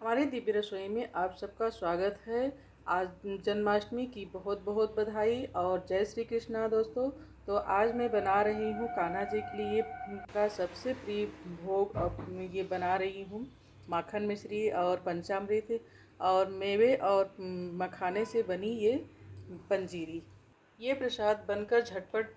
हमारे दिव्य रसोई में आप सबका स्वागत है। आज जन्माष्टमी की बहुत बहुत बधाई और जय श्री कृष्णा दोस्तों। तो आज मैं बना रही हूँ कान्हा जी के लिए का सबसे प्रिय भोग। ये बना रही हूँ माखन मिश्री और पंचामृत और मेवे और मखाने से बनी ये पंजीरी। ये प्रसाद बनकर झटपट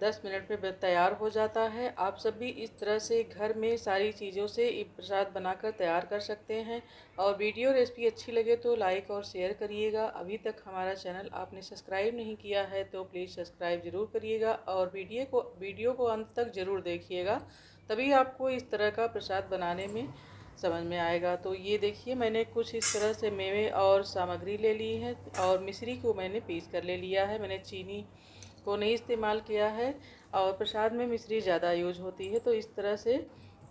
10 मिनट में तैयार हो जाता है। आप सब भी इस तरह से घर में सारी चीज़ों से ये प्रसाद बनाकर तैयार कर सकते हैं। और वीडियो रेसिपी अच्छी लगे तो लाइक और शेयर करिएगा। अभी तक हमारा चैनल आपने सब्सक्राइब नहीं किया है तो प्लीज़ सब्सक्राइब ज़रूर करिएगा और वीडियो को अंत तक ज़रूर देखिएगा, तभी आपको इस तरह का प्रसाद बनाने में समझ में आएगा। तो ये देखिए, मैंने कुछ इस तरह से मेवे और सामग्री ले ली है और मिश्री को मैंने पीस कर ले लिया है। मैंने चीनी को नहीं इस्तेमाल किया है और प्रसाद में मिश्री ज़्यादा यूज होती है, तो इस तरह से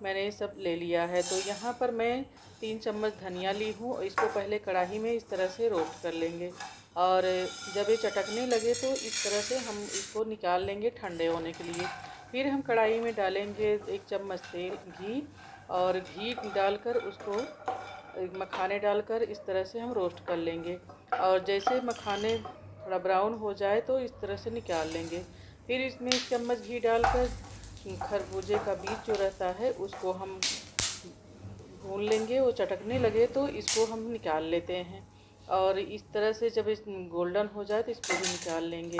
मैंने सब ले लिया है। तो यहाँ पर मैं 3 चम्मच धनिया ली हूँ और इसको पहले कढ़ाई में इस तरह से रोस्ट कर लेंगे। और जब ये चटकने लगे तो इस तरह से हम इसको निकाल लेंगे ठंडे होने के लिए। फिर हम कढ़ाई में डालेंगे 1 चम्मच तेल घी और घी डालकर उसको मखाने डालकर इस तरह से हम रोस्ट कर लेंगे। और जैसे मखाने थोड़ा ब्राउन हो जाए तो इस तरह से निकाल लेंगे। फिर इसमें 1 चम्मच घी डालकर खरबूजे का बीज जो रहता है उसको हम भून लेंगे। वो चटकने लगे तो इसको हम निकाल लेते हैं। और इस तरह से जब इस गोल्डन हो जाए तो इसको भी निकाल लेंगे।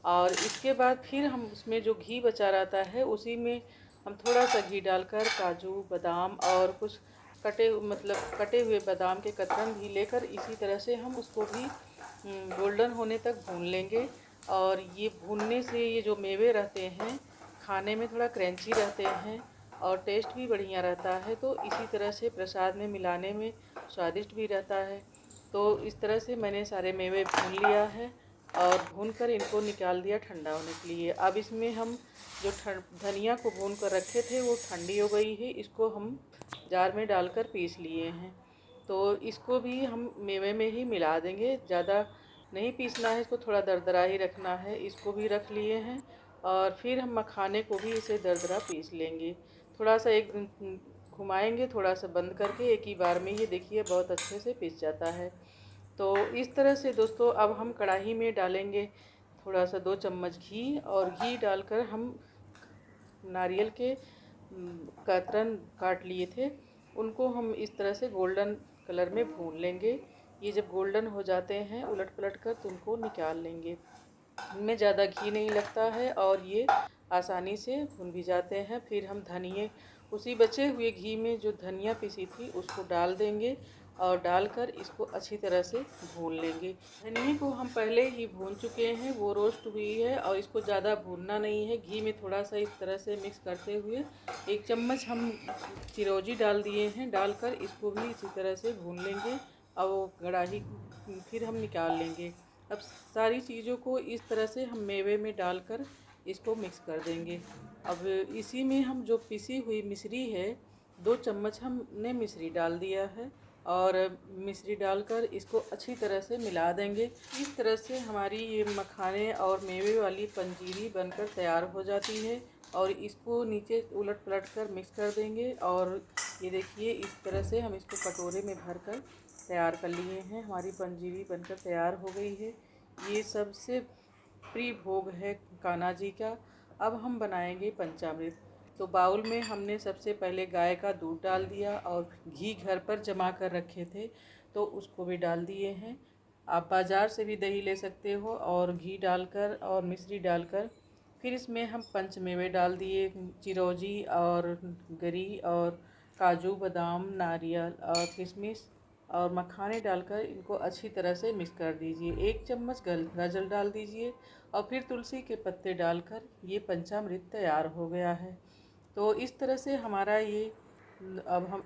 और इसके बाद फिर हम उसमें जो घी बचा रहता है उसी में हम थोड़ा सा घी डालकर काजू बादाम और कुछ कटे हुए बादाम के कतरन भी लेकर इसी तरह से हम उसको भी गोल्डन होने तक भून लेंगे। और ये भूनने से ये जो मेवे रहते हैं खाने में थोड़ा क्रंची रहते हैं और टेस्ट भी बढ़िया रहता है। तो इसी तरह से प्रसाद में मिलाने में स्वादिष्ट भी रहता है। तो इस तरह से मैंने सारे मेवे भून लिया है और भूनकर इनको निकाल दिया ठंडा होने के लिए। अब इसमें हम जो धनिया को भून कर रखे थे वो ठंडी हो गई है, इसको हम जार में डालकर पीस लिए हैं। तो इसको भी हम मेवे में ही मिला देंगे, ज़्यादा नहीं पीसना है, इसको थोड़ा दरदरा ही रखना है। इसको भी रख लिए हैं और फिर हम मखाने को भी इसे दरदरा पीस लेंगे। थोड़ा सा एक घुमाएंगे, थोड़ा सा बंद करके एक ही बार में, ये देखिए बहुत अच्छे से पिस जाता है। तो इस तरह से दोस्तों अब हम कढ़ाई में डालेंगे थोड़ा सा 2 चम्मच घी और घी डालकर हम नारियल के कतरन काट लिए थे उनको हम इस तरह से गोल्डन कलर में भून लेंगे। ये जब गोल्डन हो जाते हैं उलट पलट कर तो उनको निकाल लेंगे। इनमें ज़्यादा घी नहीं लगता है और ये आसानी से भुन भी जाते हैं। फिर हम धनिए उसी बचे हुए घी में जो धनिया पिसी थी उसको डाल देंगे और डालकर इसको अच्छी तरह से भून लेंगे। धनिए को हम पहले ही भून चुके हैं, वो रोस्ट हुई है और इसको ज़्यादा भूनना नहीं है। घी में थोड़ा सा इस तरह से मिक्स करते हुए 1 चम्मच हम चिरौंजी डाल दिए हैं, डालकर इसको भी इसी तरह से भून लेंगे और वो कढ़ाई फिर हम निकाल लेंगे। अब सारी चीज़ों को इस तरह से हम मेवे में डालकर इसको मिक्स कर देंगे। अब इसी में हम जो पिसी हुई मिश्री है 2 चम्मच हमने मिश्री डाल दिया है और मिश्री डालकर इसको अच्छी तरह से मिला देंगे। इस तरह से हमारी ये मखाने और मेवे वाली पंजीरी बनकर तैयार हो जाती है। और इसको नीचे उलट पलट कर मिक्स कर देंगे और ये देखिए इस तरह से हम इसको कटोरे में भर कर तैयार कर लिए हैं। हमारी पंजीरी बनकर तैयार हो गई है। ये सबसे प्रिय भोग है कान्हा जी का। अब हम बनाएंगे पंचामृत। तो बाउल में हमने सबसे पहले गाय का दूध डाल दिया और घी घर पर जमा कर रखे थे तो उसको भी डाल दिए हैं। आप बाज़ार से भी दही ले सकते हो और घी डालकर और मिश्री डालकर फिर इसमें हम पंचमेवे डाल दिए, चिरौंजी और गरी और काजू बादाम नारियल और किशमिश और मखाने डालकर इनको अच्छी तरह से मिक्स कर दीजिए। 1 चम्मच गाजर डाल दीजिए और फिर तुलसी के पत्ते डालकर ये पंचामृत तैयार हो गया है। तो इस तरह से हमारा ये अब हम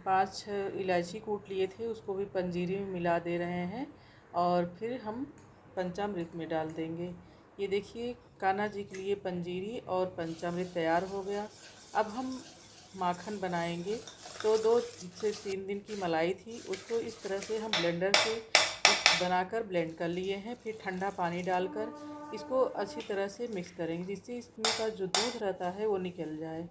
5 इलायची कूट लिए थे उसको भी पंजीरी में मिला दे रहे हैं और फिर हम पंचामृत में डाल देंगे। ये देखिए कान्हा जी के लिए पंजीरी और पंचामृत तैयार हो गया। अब हम माखन बनाएंगे। तो 2 से 3 दिन की मलाई थी उसको इस तरह से हम ब्लेंडर से बनाकर ब्लेंड कर लिए हैं। फिर ठंडा पानी डालकर इसको अच्छी तरह से मिक्स करेंगे जिससे इसमें का जो दूध रहता है वो निकल जाए।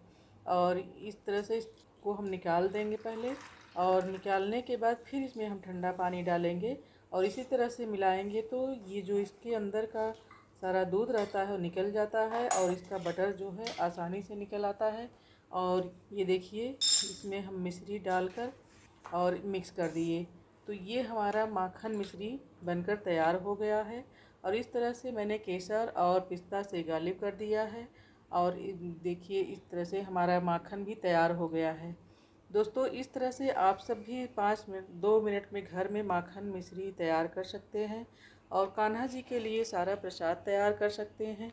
और इस तरह से इसको हम निकाल देंगे पहले और निकालने के बाद फिर इसमें हम ठंडा पानी डालेंगे और इसी तरह से मिलाएंगे तो ये जो इसके अंदर का सारा दूध रहता है वो निकल जाता है और इसका बटर जो है आसानी से निकल आता है। और ये देखिए इसमें हम मिश्री डालकर और मिक्स कर दिए तो ये हमारा माखन मिश्री बनकर तैयार हो गया है। और इस तरह से मैंने केसर और पिस्ता से गालिब कर दिया है और देखिए इस तरह से हमारा माखन भी तैयार हो गया है। दोस्तों इस तरह से आप सब भी 5 मिनट 2 मिनट में घर में माखन मिश्री तैयार कर सकते हैं और कान्हा जी के लिए सारा प्रसाद तैयार कर सकते हैं।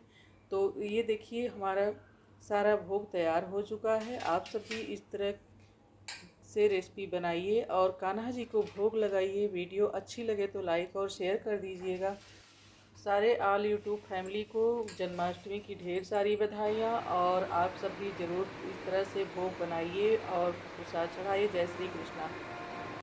तो ये देखिए हमारा सारा भोग तैयार हो चुका है। आप सब भी इस तरह से रेसिपी बनाइए और कान्हा जी को भोग लगाइए। वीडियो अच्छी लगे तो लाइक और शेयर कर दीजिएगा। सारे ऑल यूट्यूब फैमिली को जन्माष्टमी की ढेर सारी बधाइयाँ और आप सब भी ज़रूर इस तरह से भोग बनाइए और प्रसाद चढ़ाइए। जय श्री कृष्णा।